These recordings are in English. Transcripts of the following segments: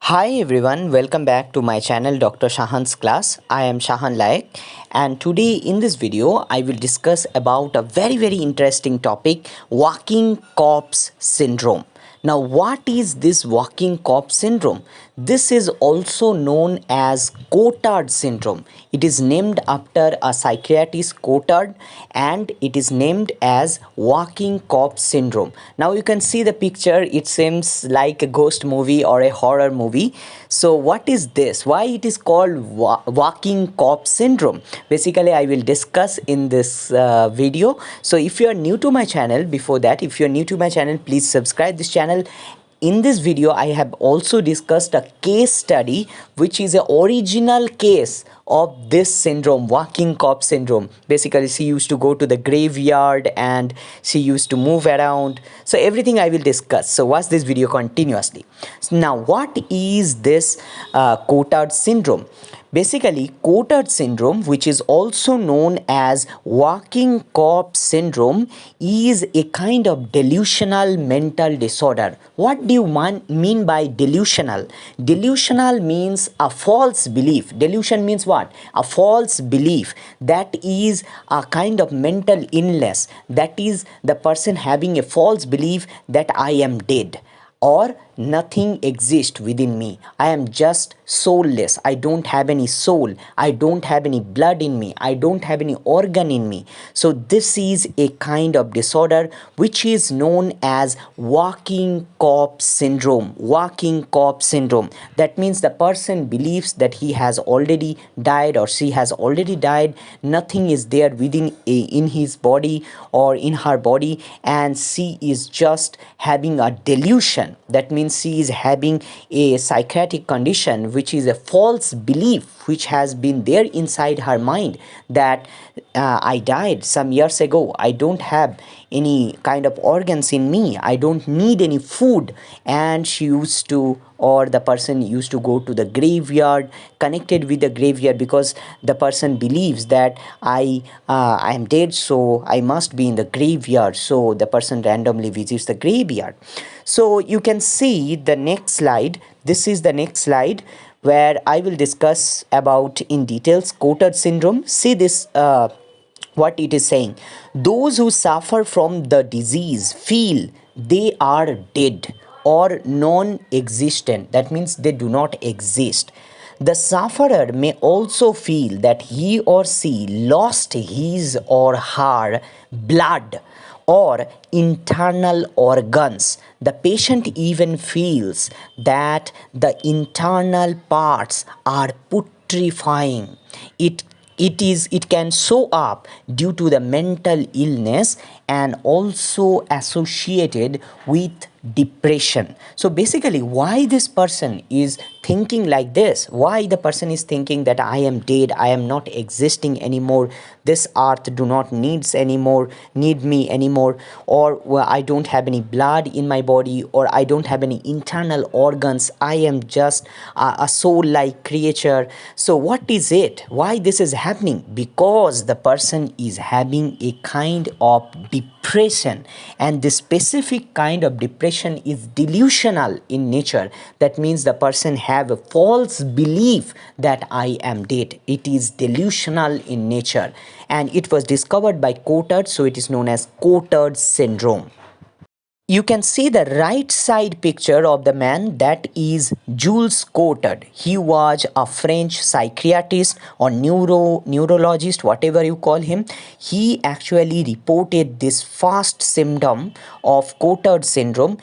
Hi everyone, welcome back to my channel Dr. Shahan's class. I am Shahan Laik, and today in this video I will discuss about a very interesting topic, walking corpse syndrome. Now what is this walking corpse syndrome? This is also known as Cotard syndrome. It is named after a psychiatrist Cotard and it is named as walking corpse syndrome. Now you can see the picture, it seems like a ghost movie or a horror movie. So what is this? Why it is called walking corpse syndrome? Basically I will discuss in this video. So if you are new to my channel, before that, if you are new to my channel, please subscribe this channel. In this video I have also discussed a case study which is an original case of this syndrome, walking corpse syndrome. Basically she used to go to the graveyard and she used to move around. So everything I will discuss, so watch this video continuously. Now what is this Cotard syndrome? Basically, Cotard syndrome, which is also known as walking corpse syndrome, is a kind of delusional mental disorder. What do you mean by delusional? Delusional means a false belief. Delusion means what? A false belief. That is a kind of mental illness. That is the person having a false belief that I am dead, or nothing exists within me. I am just soulless. I don't have any soul. I don't have any blood in me. I don't have any organ in me. So this is a kind of disorder which is known as walking corpse syndrome. Walking corpse syndrome. That means the person believes that he has already died or she has already died. Nothing is there within in his body or in her body, and she is just having a delusion. That means she is having a psychiatric condition which is a false belief which has been there inside her mind that I died some years ago. I don't have any kind of organs in me. I don't need any food. And she used to, or the person used to go to the graveyard, connected with the graveyard, because the person believes that I am dead, so I must be in the graveyard. So the person randomly visits the graveyard. So you can see the next slide. This is the next slide where I will discuss about in details Cotard syndrome. See this, what it is saying. Those who suffer from the disease feel they are dead or non-existent. That means they do not exist. The sufferer may also feel that he or she lost his or her blood or internal organs. The patient even feels that the internal parts are putrefying. It can show up due to the mental illness and also associated with depression. So basically, why this person is thinking like this, why the person is thinking that I am dead, I am not existing anymore, this earth do not need me anymore, or well, I don't have any blood in my body, or I don't have any internal organs, I am just a soul like creature. So what is it, why this is happening? Because the person is having a kind of depression, and this specific kind of depression is delusional in nature. That means the person have a false belief that I am dead. It is delusional in nature, and it was discovered by Cotard, so it is known as Cotard syndrome. You can see the right side picture of the man, that is Jules Cotard. He was a French psychiatrist or neurologist, whatever you call him. He actually reported this first symptom of Cotard syndrome.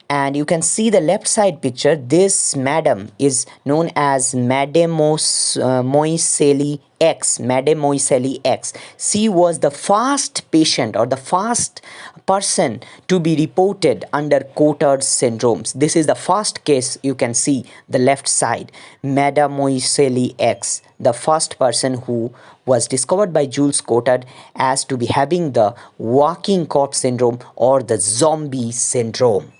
And you can see the left side picture. This madam is known as Madame Moiseli X. Madame Moiseli X. She was the first patient or the first person to be reported under Cotard syndromes. This is the first case. You can see the left side. Madame Moiseli X, the first person who was discovered by Jules Cotard as to be having the walking corpse syndrome or the zombie syndrome.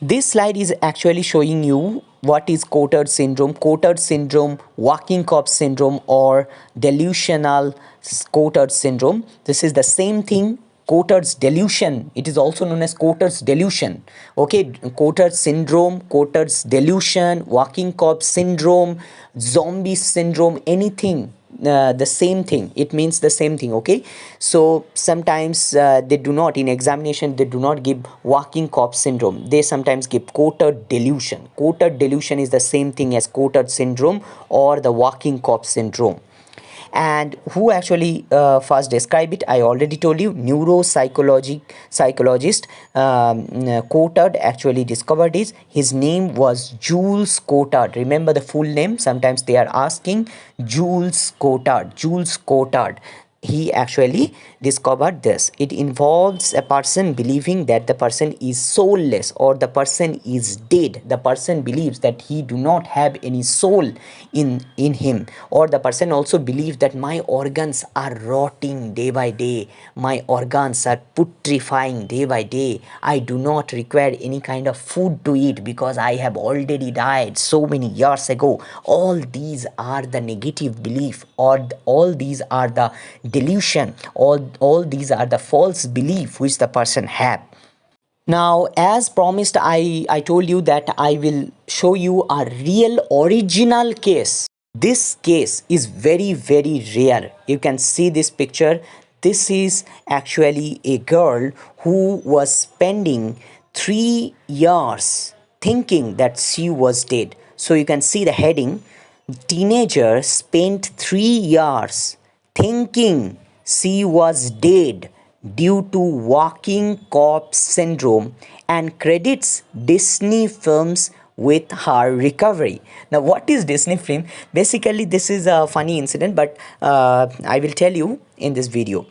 This slide is actually showing you what is Cotard syndrome. Cotard syndrome, walking corpse syndrome, or delusional Cotard syndrome. This is the same thing Cotard's delusion. It is also known as Cotard's delusion. Okay, Cotard's syndrome, Cotard's delusion, walking corpse syndrome, zombie syndrome, anything. The same thing, it means the same thing. Okay, so sometimes they do not, in examination they do not give walking corpse syndrome, they sometimes give Cotard delusion. Cotard delusion is the same thing as Cotard syndrome or the walking corpse syndrome. And who actually first described it, I already told you, psychologist Cotard actually discovered it. His name was Jules Cotard. Remember the full name, sometimes they are asking. Jules Cotard, he actually discovered this. It involves a person believing that the person is soulless or the person is dead. The person believes that he do not have any soul in him, or the person also believes that my organs are rotting day by day, my organs are putrefying day by day, I do not require any kind of food to eat because I have already died so many years ago. All these are the negative belief, or all these are the delusion, all these are the false belief which the person have. Now, as promised, I told you that I will show you a real original case. This case is very rare. You can see this picture. This is actually a girl who was spending 3 years thinking that she was dead. So you can see the heading, teenager spent 3 years thinking she was dead due to walking corpse syndrome, and credits Disney films with her recovery. Now, what is Disney film? Basically, this is a funny incident, but I will tell you in this video.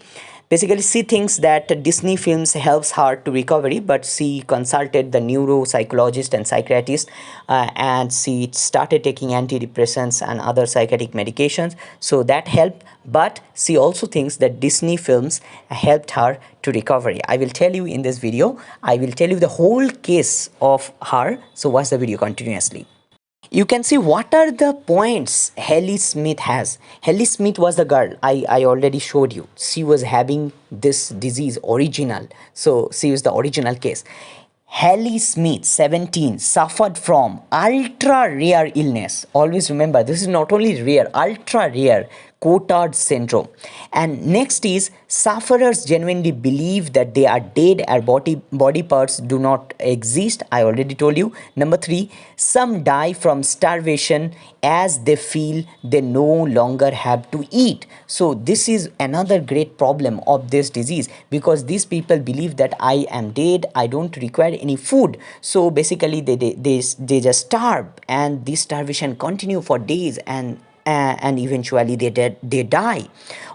Basically, she thinks that Disney films helps her to recovery, but she consulted the neuropsychologist and psychiatrist, and she started taking antidepressants and other psychiatric medications. So that helped, but she also thinks that Disney films helped her to recovery. I will tell you in this video. I will tell you the whole case of her. So watch the video continuously. You can see what are the points Haley Smith has. Haley Smith was the girl I already showed you. She was having this disease original. So she was the original case. Haley Smith, 17, suffered from ultra rare illness. Always remember, this is not only rare, ultra rare Cotard syndrome. And next is, sufferers genuinely believe that they are dead and body parts do not exist. I already told you. Number 3, some die from starvation as they feel they no longer have to eat. So this is another great problem of this disease, because these people believe that I am dead, I don't require any food. So basically they just starve, and this starvation continue for days, and eventually they die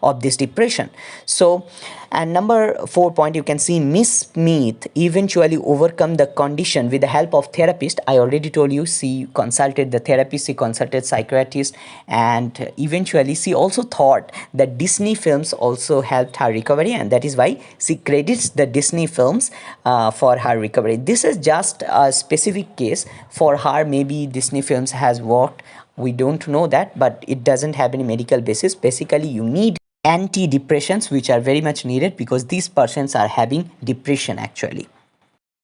of this depression. So, and number 4 point, you can see Miss Smith eventually overcome the condition with the help of therapist. I already told you she consulted the therapist, she consulted psychiatrist, and eventually she also thought that Disney films also helped her recovery, and that is why she credits the Disney films for her recovery. This is just a specific case for her. Maybe Disney films has worked, we don't know that, but it doesn't have any medical basis. Basically, you need antidepressants, which are very much needed because these persons are having depression actually.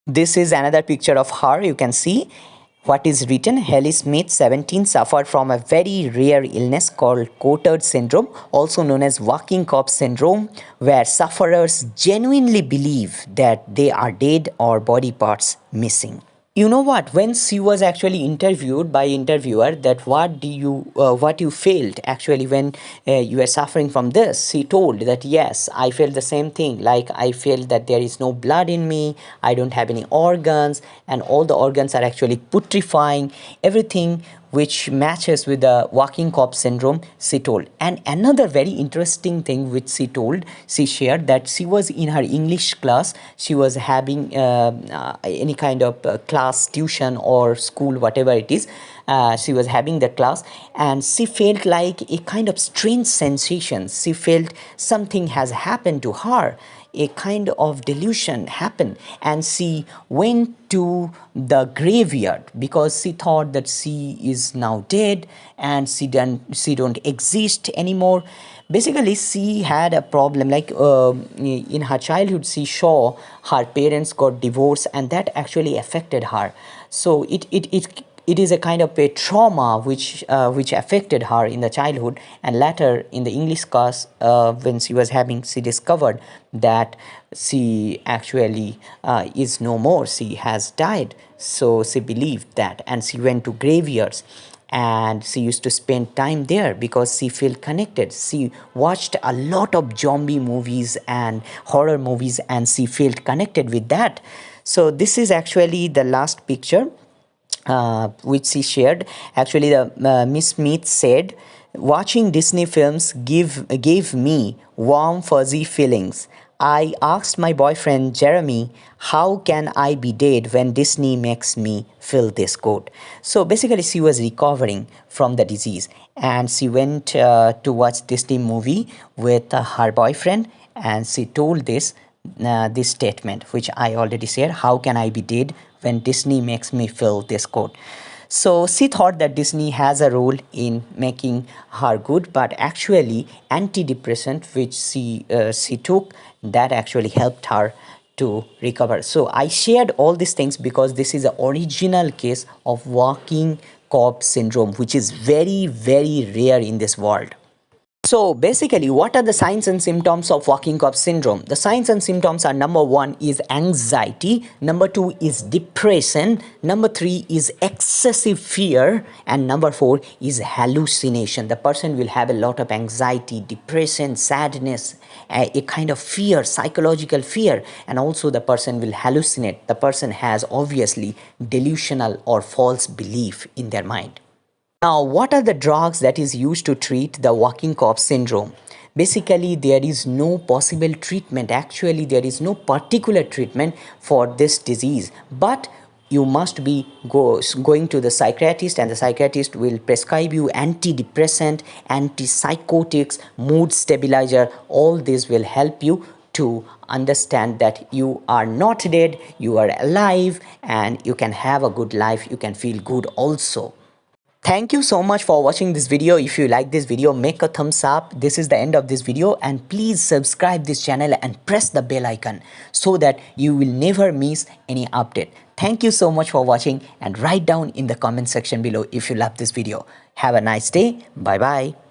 This is another picture of her. You can see what is written. Haley Smith, 17, suffered from a very rare illness called Cotard syndrome, also known as walking corpse syndrome, where sufferers genuinely believe that they are dead or body parts missing. You know what, when she was actually interviewed by interviewer, that what you felt actually when you were suffering from this, she told that yes, I felt the same thing, like I felt that there is no blood in me, I don't have any organs, and all the organs are actually putrefying, everything which matches with the walking corpse syndrome, she told. And another very interesting thing which she shared, that she was in her English class, she was having any kind of class, tuition or school, whatever it is, she was having the class, and she felt like a kind of strange sensation. She felt something has happened to her, a kind of delusion happened, and she went to the graveyard because she thought that she is now dead and she don't exist anymore. Basically, she had a problem, like in her childhood she saw her parents got divorced, and that actually affected her. So it is a kind of a trauma which affected her in the childhood, and later in the English class, when she was having, she discovered that she actually is no more, she has died. So she believed that, and she went to graveyards, and she used to spend time there because she felt connected. She watched a lot of zombie movies and horror movies, and she felt connected with that. So this is actually the last picture which she shared. Actually, the Miss Smith said, "Watching Disney films gave me warm, fuzzy feelings. I asked my boyfriend Jeremy, how can I be dead when Disney makes me feel this good?" So basically, she was recovering from the disease, and she went to watch Disney movie with her boyfriend, and she told this statement, which I already said: "How can I be dead when Disney makes me feel this good?" So she thought that Disney has a role in making her good, but actually antidepressant which she took, that actually helped her to recover. So I shared all these things because this is the original case of walking corpse syndrome, which is very, very rare in this world. So basically, what are the signs and symptoms of walking corpse syndrome? The signs and symptoms are: number one is anxiety, number two is depression, number three is excessive fear, and number four is hallucination. The person will have a lot of anxiety, depression, sadness, a kind of fear, psychological fear, and also the person will hallucinate. The person has obviously delusional or false belief in their mind. Now, what are the drugs that is used to treat the walking corpse syndrome? Basically, there is no possible treatment. Actually, there is no particular treatment for this disease, but you must be going to the psychiatrist, and the psychiatrist will prescribe you antidepressant, antipsychotics, mood stabilizer. All this will help you to understand that you are not dead, you are alive, and you can have a good life, you can feel good also. Thank you so much for watching this video. If you like this video, make a thumbs up. This is the end of this video, and please subscribe this channel and press the bell icon so that you will never miss any update. Thank you so much for watching, and write down in the comment section below if you love this video. Have a nice day. Bye bye.